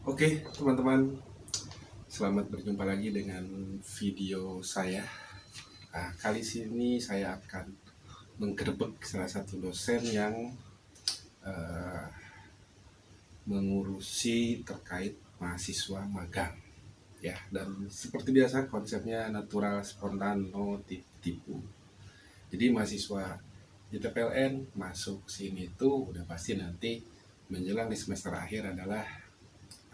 Oke, teman-teman, selamat berjumpa lagi dengan video saya. Kali ini saya akan menggerebek salah satu dosen yang eh, mengurusi terkait mahasiswa magang. Ya, dan seperti biasa konsepnya natural, spontan, no tipu. Jadi mahasiswa di TPLN masuk sini itu udah pasti nanti menjelang di semester akhir adalah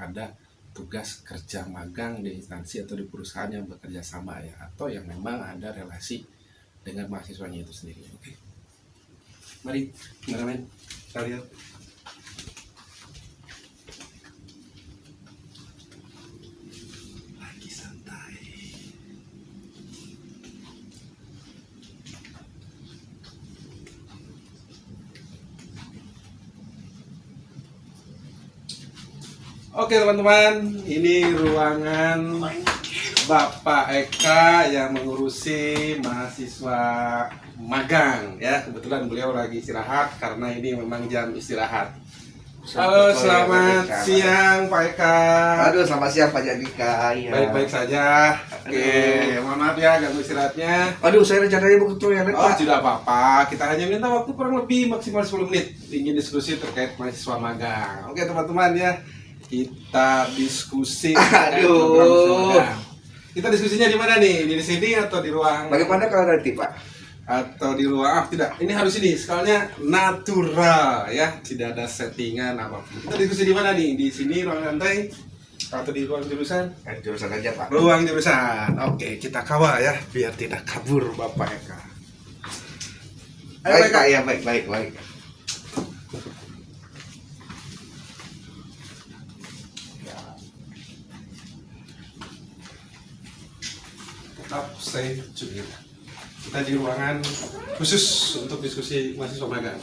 ada tugas kerja magang di instansi atau di perusahaan yang bekerja sama ya, atau yang memang ada relasi dengan mahasiswanya itu sendiri. Oke, mari kameramen kita lihat. Lagi santai. Oke teman-teman, ini ruangan Bapak Eka yang mengurusi mahasiswa magang ya. Kebetulan beliau lagi istirahat karena ini memang jam istirahat. Halo, selamat siang Pak Eka. Aduh, selamat siang Pak Jandika. Ya. Baik-baik saja. Oke, mohon maaf ya ganggu istirahatnya. Aduh, saya rencananya mau ke toilet, Oh, Pak. tidak apa-apa. Kita hanya minta waktu kurang lebih maksimal 10 menit ingin diskusi terkait mahasiswa magang. Oke, teman-teman ya. Kita diskusi terkait Aduh. program mahasiswa magang. Kita diskusinya di mana nih? Di sini atau di ruang? Bagaimana kalau nanti, Pak? Atau di ruang? Tidak. Ini harus ini. Skalanya natural ya. Tidak ada settingan apapun. Kita diskusi di mana nih? Di sini ruang lantai atau di ruang jurusan? Jurusan aja, Pak. Ruang jurusan. Oke, kita kawal ya biar tidak kabur Bapak Eka. Ayo Baik, Eka. Pak. Ya, baik. Tetap stay tune. Kita di ruangan khusus untuk diskusi mahasiswa magang.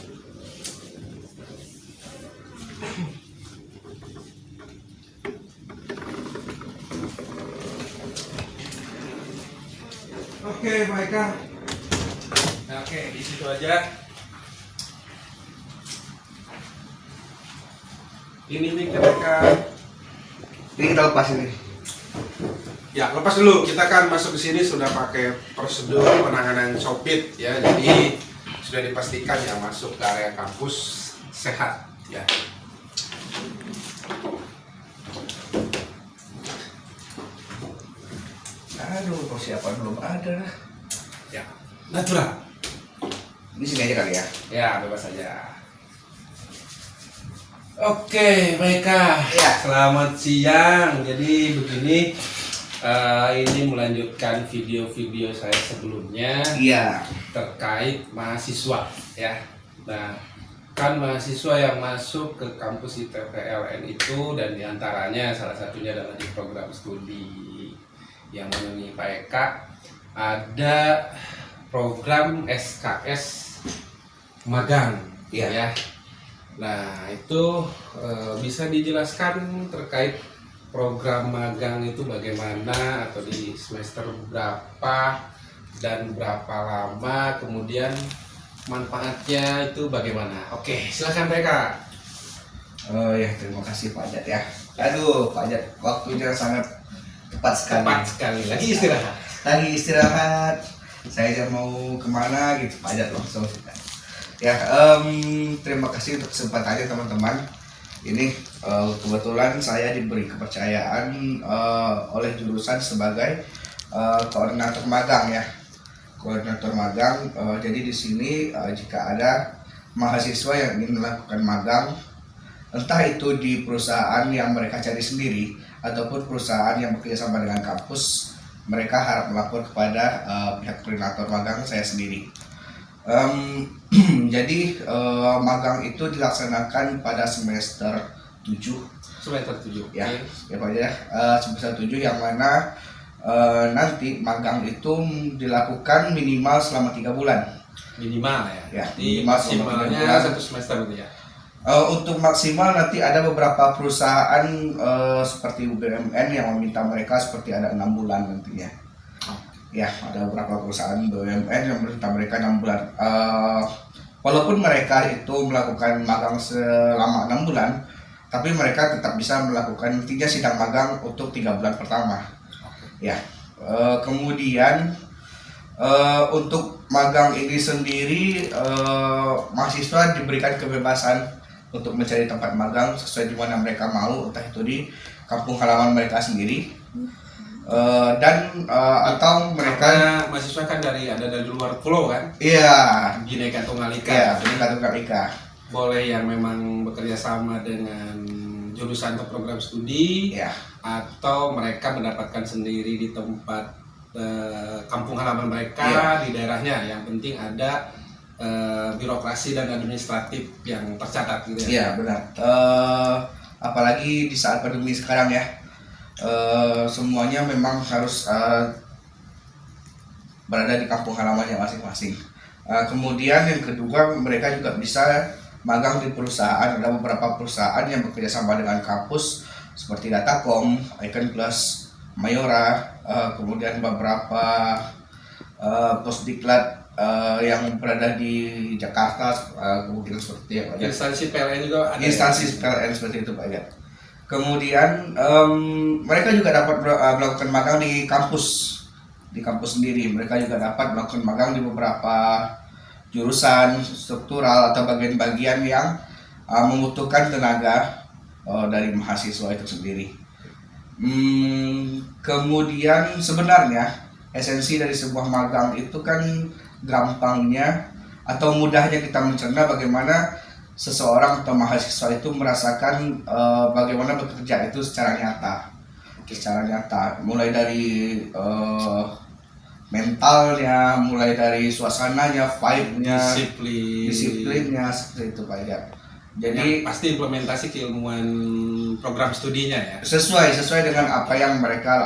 Oke, Pak Eka. Oke, di situ aja. Ini nih Eka. Ini kita lepas ini. Ya, lepas dulu. Kita kan masuk ke sini sudah pakai prosedur penanganan COVID ya. Jadi sudah dipastikan yang masuk ke area kampus sehat ya. Aduh, persiapan belum ada. Ya, natural. Di sini aja kali ya. Ya, bebas saja. Oke, mereka. Ya. Selamat siang. Jadi begini, ini melanjutkan video-video saya sebelumnya Iya. terkait mahasiswa ya. Nah, kan mahasiswa yang masuk ke kampus ITPLN itu dan diantaranya salah satunya adalah di program studi yang menemui Pak Eka ada program SKS magang Iya. ya. Nah, itu bisa dijelaskan terkait program magang itu bagaimana atau di semester berapa dan berapa lama, kemudian manfaatnya itu bagaimana. Oke, silakan mereka. Oh ya, terima kasih Pak Jat ya. Aduh, Pak Jat, waktunya sangat tepat sekali. Tepat sekali, lagi istirahat. Lagi istirahat. Saya aja mau kemana gitu, Pak Jat langsung. Ya, terima kasih untuk kesempatannya teman-teman. Ini kebetulan saya diberi kepercayaan oleh jurusan sebagai koordinator magang ya. Koordinator magang. Jadi di sini jika ada mahasiswa yang ingin melakukan magang, entah itu di perusahaan yang mereka cari sendiri ataupun perusahaan yang bekerja sama dengan kampus, mereka harap melapor kepada pihak koordinator magang saya sendiri. Jadi magang itu dilaksanakan pada semester 7 Semester 7. ya, Oke. ya Pak ya, semester 7 yang mana nanti magang itu dilakukan minimal selama 3 bulan. Minimal ya. Ya, Jadi minimal selama 3 maksimalnya bulan. 1 semester gitu ya. Untuk maksimal nanti ada beberapa perusahaan seperti BUMN yang meminta mereka seperti ada 6 bulan nantinya. Ya, ada beberapa perusahaan BUMN yang meminta mereka 6 bulan. Walaupun mereka itu melakukan magang selama 6 bulan, tapi mereka tetap bisa melakukan 3 sidang magang untuk 3 bulan pertama. Ya, kemudian untuk magang ini sendiri mahasiswa diberikan kebebasan untuk mencari tempat magang sesuai di mana mereka mau, entah itu di kampung halaman mereka sendiri dan atau mereka Karena mahasiswa kan ada dari luar pulau kan, iya Bhinneka Tunggal Ika. iya Bhinneka Tunggal Ika. Boleh yang memang bekerja sama dengan jurusan atau program studi, Ya, atau mereka mendapatkan sendiri di tempat kampung halaman mereka, Iya. di daerahnya. Yang penting ada birokrasi dan administratif yang tercatat gitu ya. iya benar. Apalagi di saat pandemi sekarang ya, semuanya memang harus berada di kampung halamannya masing-masing. Kemudian yang kedua, mereka juga bisa magang di perusahaan. Ada beberapa perusahaan yang bekerja sama dengan kampus seperti Datacom, Icon Plus, Mayora, kemudian beberapa Posdiklat yang berada di Jakarta, kemudian seperti apa ya? Instansi PLN juga ada. Instansi PLN seperti itu Pak ya. Kemudian mereka juga dapat melakukan magang di kampus sendiri. Mereka juga dapat melakukan magang di beberapa jurusan struktural atau bagian-bagian yang membutuhkan tenaga dari mahasiswa itu sendiri. Kemudian sebenarnya esensi dari sebuah magang itu kan gampangnya atau mudahnya kita mencerna bagaimana seseorang atau mahasiswa itu merasakan bagaimana bekerja itu secara nyata, mulai dari mentalnya, mulai dari suasananya, vibe-nya, disiplinnya seperti itu Pak ya. Jadi pasti implementasi keilmuan program studinya ya. sesuai dengan apa yang mereka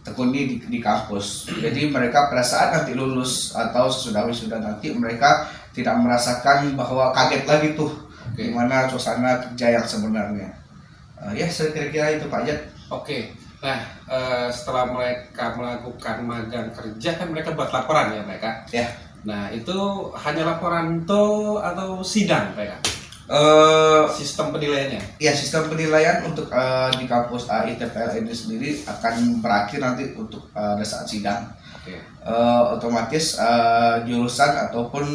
tekuni di kampus. Jadi mereka pada saat nanti lulus atau sesudah wisuda nanti mereka tidak merasakan bahwa kaget lagi tuh gimana suasana kerja yang sebenarnya. Ya kira-kira itu Pak Jat. Oke. Nah, setelah mereka melakukan magang kerja kan mereka buat laporan ya mereka. Ya. Nah, itu hanya laporan atau sidang mereka. Sistem penilaiannya. Ya, sistem penilaian untuk di kampus ITPL ini sendiri akan berakhir nanti untuk pada saat sidang. Oke. Otomatis jurusan ataupun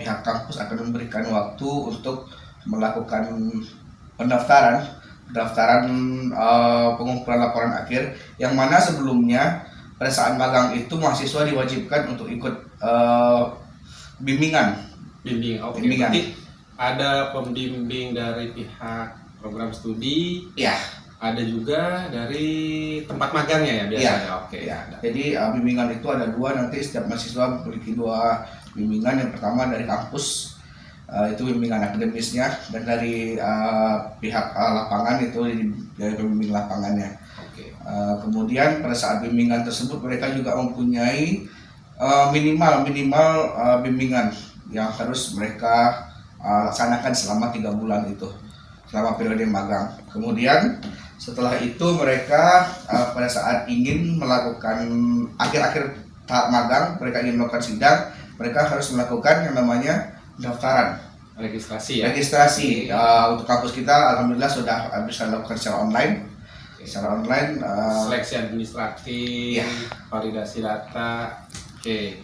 pihak kampus akan memberikan waktu untuk melakukan pendaftaran pengumpulan laporan akhir, yang mana sebelumnya pada saat magang itu mahasiswa diwajibkan untuk ikut bimbingan. Oke. Bimbingan. Berarti ada pembimbing dari pihak program studi, Ya, ada juga dari tempat magangnya ya biasanya. Oke. ya. Jadi bimbingan itu ada 2, nanti setiap mahasiswa memiliki 2 bimbingan. Yang pertama dari kampus, itu bimbingan akademisnya, dan dari pihak lapangan itu dari pembimbing lapangannya. Oke. Kemudian pada saat bimbingan tersebut mereka juga mempunyai minimal bimbingan yang harus mereka laksanakan selama 3 bulan itu, selama periode magang. Kemudian setelah itu mereka pada saat ingin melakukan akhir-akhir tahap magang, mereka ingin melakukan sidang, mereka harus melakukan yang namanya pendaftaran. Registrasi ya. Registrasi untuk kampus kita alhamdulillah sudah bisa dilakukan secara online. Seleksi administratif, Ya. validasi data. Oke.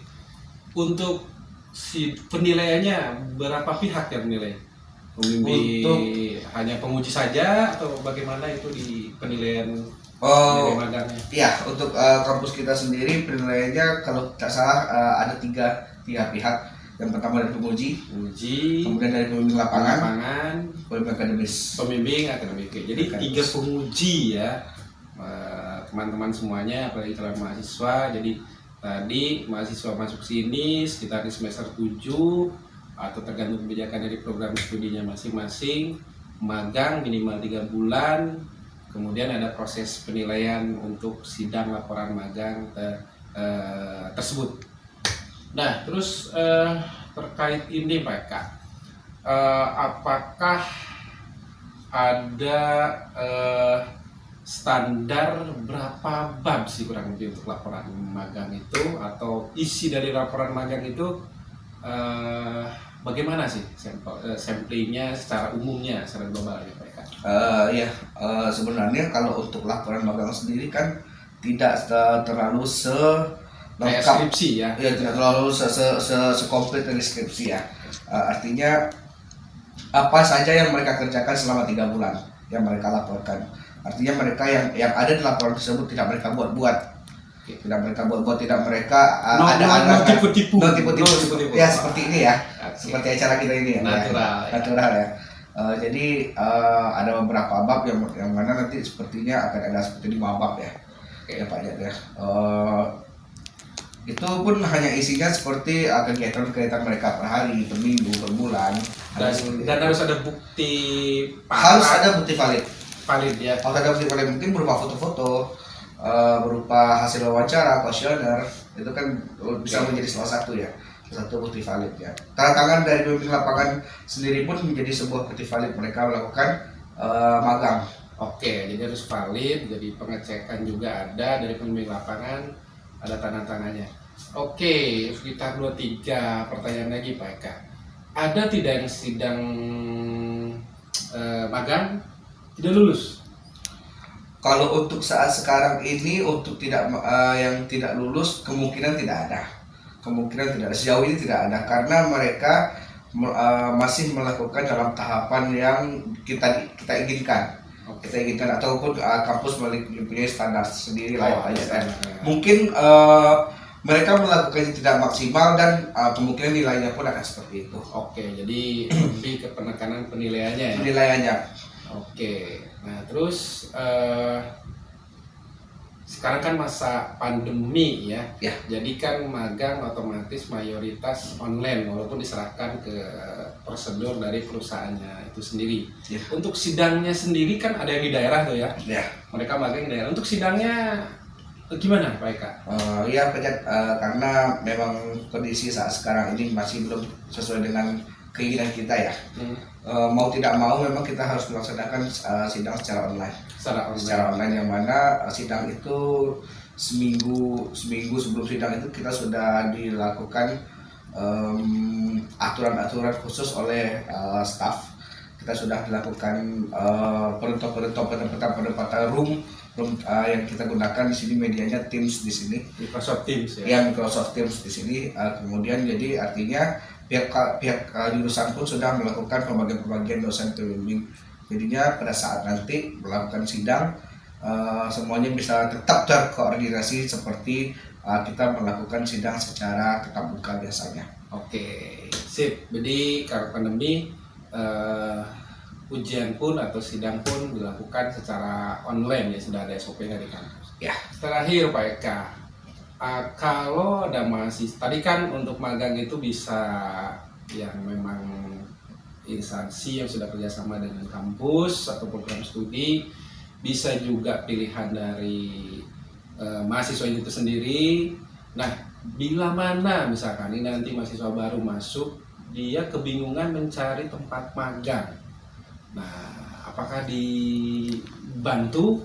Untuk si penilaiannya berapa pihak yang menilai? Pembimbing hanya penguji saja atau bagaimana itu di penilaian magangnya? Ya, untuk kampus kita sendiri penilaiannya kalau tidak salah ada tiga pihak. Yang pertama dari penguji, kemudian dari pembimbing lapangan, pembimbing akademis. Jadi 3 penguji ya, teman-teman semuanya, apalagi calon mahasiswa. Jadi tadi mahasiswa masuk sini sekitar di semester 7 atau tergantung kebijakan dari program studinya masing-masing, magang minimal 3 bulan, kemudian ada proses penilaian untuk sidang laporan magang tersebut. Nah, terus terkait ini Pak Kak, apakah ada standar berapa bab sih kurang lebih untuk laporan magang itu, atau isi dari laporan magang itu bagaimana sih samplingnya secara umumnya, secara global ya Pak Eka? Ya, sebenarnya kalau untuk laporan magang sendiri kan tidak terlalu Kayak lengkap, skripsi ya? ya tidak terlalu sekomplit dari skripsi ya. Artinya apa saja yang mereka kerjakan selama 3 bulan yang mereka laporkan. Artinya mereka yang ada di laporan tersebut tidak mereka buat-buat, tidak mereka buat-buat, tidak mereka ada tipu-tipu. tipu-tipu ya seperti ini ya, Oke. seperti acara kita ini ya, Natural, ya. natural ya. Jadi ada beberapa bab yang mana nanti sepertinya akan ada seperti 5 bab ya, ya Pak Jat ya. Itu pun hanya isinya seperti kegiatan-kegiatan mereka per hari, per minggu, per bulan. Dan harus ada bukti Harus ada bukti valid. valid ya. Harus ada bukti valid, mungkin berupa foto-foto, berupa hasil wawancara, kuesioner, itu kan bisa menjadi salah satu ya, salah satu bukti valid ya. Tanda tangan dari pemimpin lapangan sendiri pun menjadi sebuah bukti valid mereka melakukan magang. Oke, jadi harus valid, jadi pengecekan juga ada dari pemimpin lapangan, ada tanda tangannya. Oke, sekitar 2-3 pertanyaan lagi Pak Eka. Ada tidak yang sidang magang tidak lulus? Kalau untuk saat sekarang ini untuk yang tidak lulus kemungkinan tidak ada. Kemungkinan tidak ada. Sejauh ini tidak ada karena mereka masih melakukan dalam tahapan yang kita inginkan. Kita inginkan ataupun kampus mempunyai standar sendiri lah ya, kan. Mungkin mereka melakukannya tidak maksimal dan kemungkinan nilainya pun akan seperti itu. Oke, jadi lebih ke penekanan penilaiannya ya. Penilaiannya. Oke, nah terus sekarang kan masa pandemi ya. Ya. Jadi kan magang otomatis mayoritas online walaupun diserahkan ke prosedur dari perusahaannya itu sendiri. Ya. Untuk sidangnya sendiri kan ada yang di daerah tuh ya. Ya. Mereka magang di daerah. Untuk sidangnya gimana Pak Eka? Iya Pak Jat, karena memang kondisi saat sekarang ini masih belum sesuai dengan keinginan kita ya. Mau tidak mau memang kita harus melaksanakan sidang secara online. Secara online yang mana sidang itu seminggu sebelum sidang itu kita sudah dilakukan aturan-aturan khusus oleh staf. Kita sudah dilakukan penempatan room yang kita gunakan di sini medianya Teams di sini. Microsoft Teams ya. Ya, Microsoft Teams di sini. Kemudian jadi artinya pihak jurusan pun sudah melakukan pembagian dosen pembimbing. Jadinya pada saat nanti melakukan sidang semuanya bisa tetap terkoordinasi seperti kita melakukan sidang secara tatap muka biasanya. Oke, sip. Jadi karena pandemi ujian pun atau sidang pun dilakukan secara online ya, sudah ada SOP dari kampus. Ya. Terakhir Pak Eka, kalau ada tadi kan untuk magang itu bisa yang memang instansi yang sudah kerjasama dengan kampus atau program studi, bisa juga pilihan dari mahasiswa itu sendiri. Nah, bila mana misalkan ini nanti mahasiswa baru masuk, dia kebingungan mencari tempat magang. Nah, apakah dibantu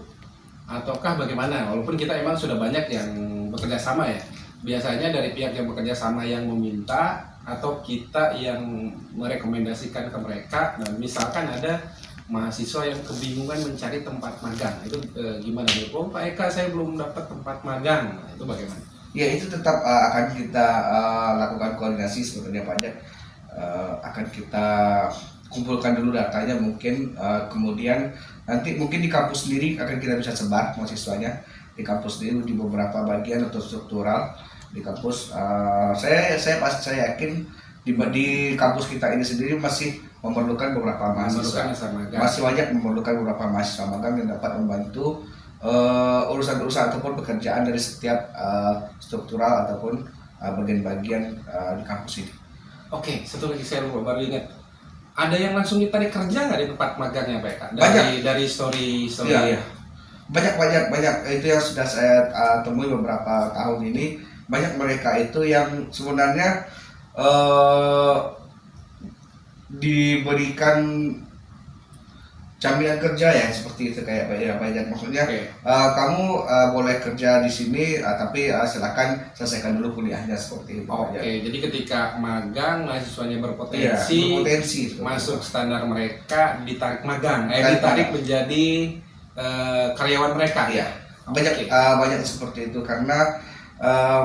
ataukah bagaimana? Walaupun kita emang sudah banyak yang bekerja sama ya. Biasanya dari pihak yang bekerja sama yang meminta atau kita yang merekomendasikan ke mereka. Nah, misalkan ada mahasiswa yang kebingungan mencari tempat magang, itu gimana nih? Oh Pak Eka, saya belum dapat tempat magang. Nah, itu bagaimana? Ya, itu tetap akan kita lakukan koordinasi sebenarnya Pak Jat. Akan kita kumpulkan dulu datanya mungkin, kemudian nanti mungkin di kampus sendiri akan kita bisa sebar mahasiswanya di kampus sendiri di beberapa bagian atau struktural di kampus. Saya yakin di kampus kita ini sendiri masih memerlukan beberapa mahasiswa, masih banyak memerlukan beberapa mahasiswa magang yang dapat membantu urusan-urusan ataupun pekerjaan dari setiap struktural ataupun bagian-bagian di kampus ini. Oke, satu lagi saya baru ingat. Ada yang langsung ditarik kerja nggak di tempat magangnya Pak Eka? Dari story. Ya. Banyak itu yang sudah saya temui beberapa tahun ini. Banyak mereka itu yang sebenarnya diberikan jaminan kerja ya seperti itu kayak ya Pak Jan. Maksudnya Oke. kamu boleh kerja di sini tapi silakan selesaikan dulu kuliahnya seperti itu Pak Oke, Jan. jadi ketika magang mahasiswanya Iya, berpotensi berpotensi seperti masuk itu. standar mereka ditarik magang, Tarik ditarik magang. menjadi karyawan mereka. Iya, Oke. banyak banyak seperti itu karena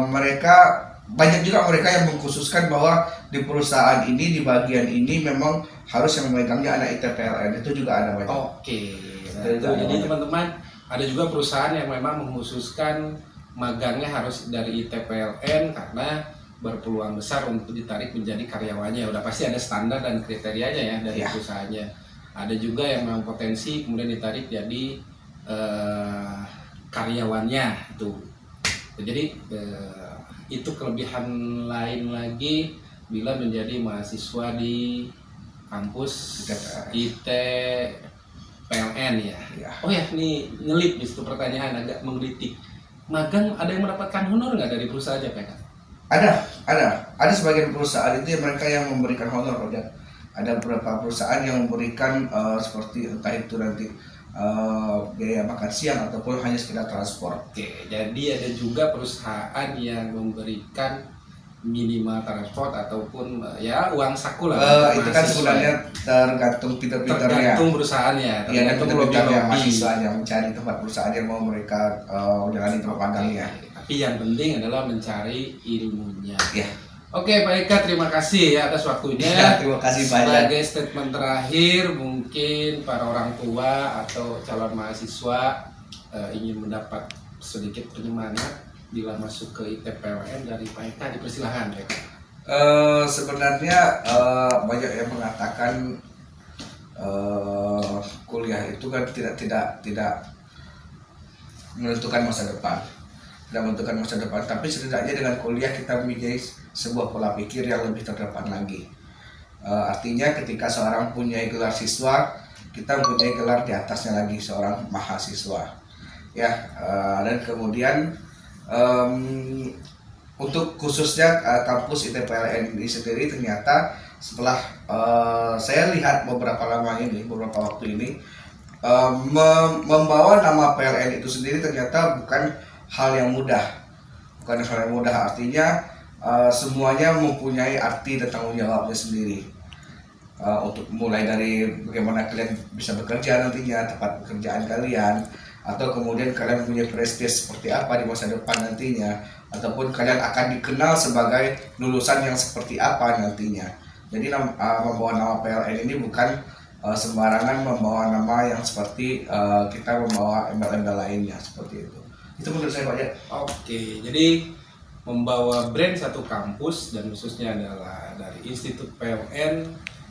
mereka banyak juga mereka yang mengkhususkan bahwa di perusahaan ini di bagian ini memang harus yang memegangnya anak ITPLN, itu juga ada banyak. Oke. Nah, Itu itu ada jadi banyak. teman-teman ada juga perusahaan yang memang mengkhususkan magangnya harus dari ITPLN karena berpeluang besar untuk ditarik menjadi karyawannya. Udah pasti ada standar dan kriterianya ya dari Iya. perusahaannya. Ada juga yang memang potensi kemudian ditarik jadi karyawannya itu. Jadi itu kelebihan lain lagi bila menjadi mahasiswa di kampus ITPLN ya. Iya. Oh ya, nih nyelip di situ pertanyaan agak menggelitik. Magang ada yang mendapatkan honor nggak dari perusahaannya PK? Ada sebagian perusahaan itu yang mereka yang memberikan honor Pak Jan. Ada beberapa perusahaan yang memberikan seperti entah itu nanti biaya makan siang ataupun hanya sekedar transport. Oke, jadi ada juga perusahaan yang memberikan minimal transport ataupun ya uang saku lah. untuk Itu kan mahasiswa. sebenarnya tergantung pinter-pinternya. Tergantung perusahaannya, Iya, dan tergantung pinter-pinternya lobby-lobby. mahasiswa yang mencari tempat perusahaan yang mau mereka jalani tempat magangnya. Tapi yang penting adalah mencari ilmunya. Ya. Oke, Pak Eka, terima kasih ya atas waktunya. Ya, terima kasih banyak. Sebagai statement terakhir, mungkin para orang tua atau calon mahasiswa ingin mendapat sedikit penyemangat bila masuk ke ITPLN dari Pak Eka, dipersilahkan Pak Eka. Sebenarnya banyak yang mengatakan kuliah itu kan tidak menentukan masa depan, tapi setidaknya dengan kuliah kita mempunyai sebuah pola pikir yang lebih terdepan lagi. Artinya ketika seorang punya gelar siswa, kita mempunyai gelar di atasnya lagi, seorang mahasiswa. Ya, dan kemudian untuk khususnya kampus ITPLN ini sendiri ternyata setelah saya lihat beberapa waktu ini membawa nama PLN itu sendiri ternyata bukan hal yang mudah. Artinya semuanya mempunyai arti dan tanggung jawabnya sendiri. Untuk mulai dari bagaimana kalian bisa bekerja nantinya, tempat pekerjaan kalian, atau kemudian kalian punya prestis seperti apa di masa depan nantinya, ataupun kalian akan dikenal sebagai lulusan yang seperti apa nantinya. Jadi membawa nama PLN ini bukan sembarangan membawa nama yang seperti kita membawa embel-embel lainnya seperti itu. Itu menurut saya Pak Jan. Oke, jadi membawa brand satu kampus dan khususnya adalah dari Institut PLN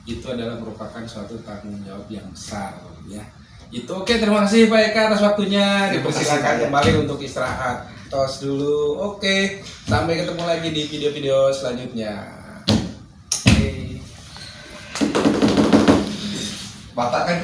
itu adalah merupakan suatu tanggung jawab yang besar ya. Itu oke, terima kasih Pak Eka atas waktunya. Terima kasih, Dipersilakan Pak. kembali untuk istirahat. Tos dulu. Oke, sampai ketemu lagi di video-video selanjutnya. Oke. Bapak kan